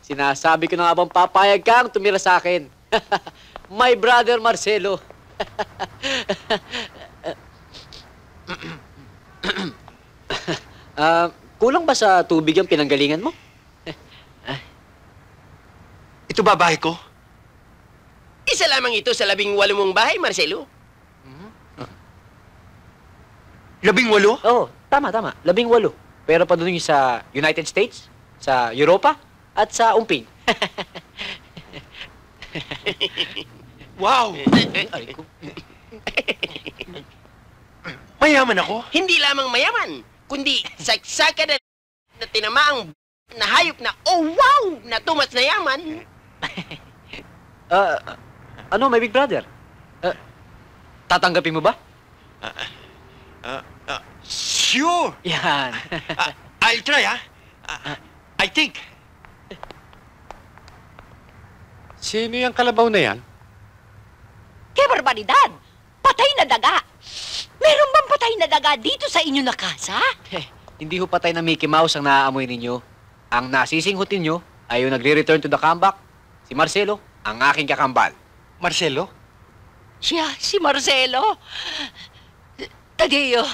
Sinasabi ko na nga bang papayag kang tumira sa akin. My brother Marcelo. Kulang ba sa tubig ang pinanggalingan mo? Ito ba bahay ko? Isa lamang ito sa 18 mong bahay, Marcelo. 18? Oo, tama. 18. Pero pa doon yung sa United States, sa Europa, at sa Umping. Wow! Ay, ko. Mayaman ako? Hindi lamang mayaman, kundi saksakan na tinamaang na hayop na, oh wow, na tumas na yaman. Ano, my big brother? Tatanggapin mo ba? Sure! Yan. I'll try, ha? I think. Sino yung kalabaw na yan? Kaya barbaridad! Patay na daga! Meron bang patay na daga dito sa inyo na kasa? Hindi ho patay na Mickey Mouse ang naaamoy ninyo. Ang nasisinghutin nyo ay yung nagre-return to the comeback. Si Marcelo, ang aking kakambal. Marcelo? Siya, si Marcelo. Tadeo,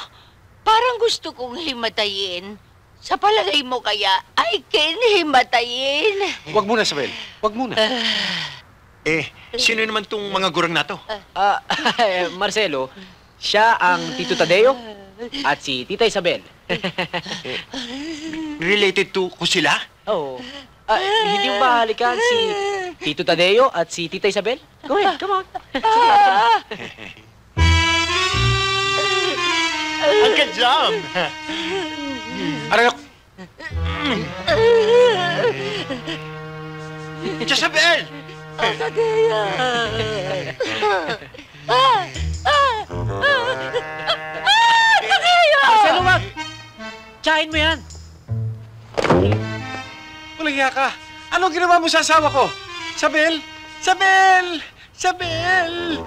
parang gusto kong himatayin. Sa palagay mo kaya, I can himatayin. Huwag muna, Sabel. Huwag muna. Sino naman tong mga gurang na to? Marcelo, siya ang Tito Tadeo at si Tita Isabel. Related to ko sila? Oo. Hindi mo ba halikan si Tito Tadeo at si Tita Isabel? Go ahead, come on. Ang kajam! Arayok! Jezabel! Tadeo! Tadeo! Marcelo, wag! Tsahin mo yan! Walang hiya ka. Anong ginawa mo sa asawa ko? Sabel! Sabel! Sabel!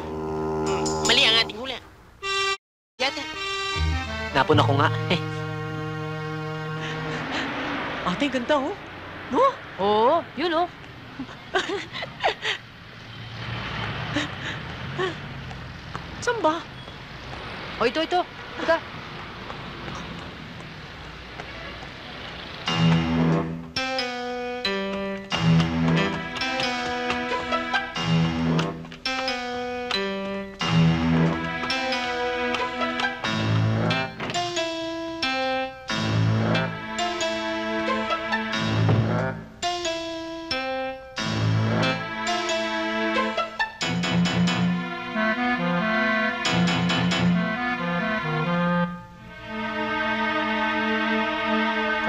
Mali ang ating hula. Yata. Napon ako nga. Ate, ganda oh. No? Oo, yun oh. Saan ba? O, ito. Teka.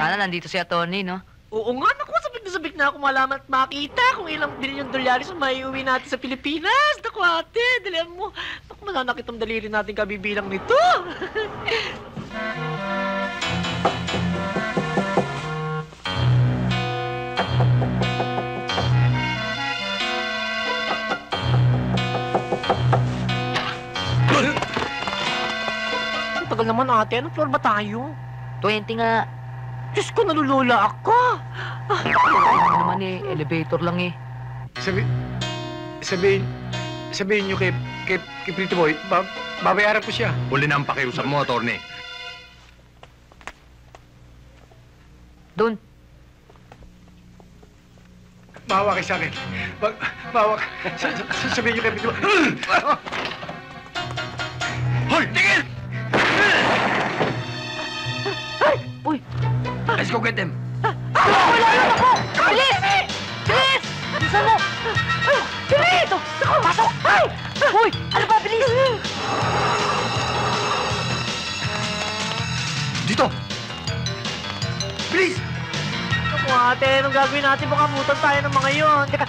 Sana nandito si Atty, no? Oo nga, naku, sabik na ako malaman at makita kung ilang $1 billion ang maiuwi natin sa Pilipinas. Naku, ate, dalihan mo. Naku, mananakit ang daliri natin kabibilang nito. Ang tagal naman, ate. Anong floor ba tayo? 20 nga. Diyos ko, nalulula ako. Ano naman eh, elevator lang eh. Sabihin nyo kay Pretty Boy, babayaran ko siya. Huli na ang pakiusap mo, attorney. Doon. Bawa kayo sa akin. Bawa ka. Sabihin nyo kay Pretty Boy. Hoy! Tingin! Uy! Let's go get them. Wala lang ako! Bilis! Bilis! Bilisan mo! Bilis! Naku, pasok! Ay! Uy! Ano ba? Bilis! Dito! Please! Naku, ate, anong gagawin natin? Baka mutan tayo ng mga yon. Teka.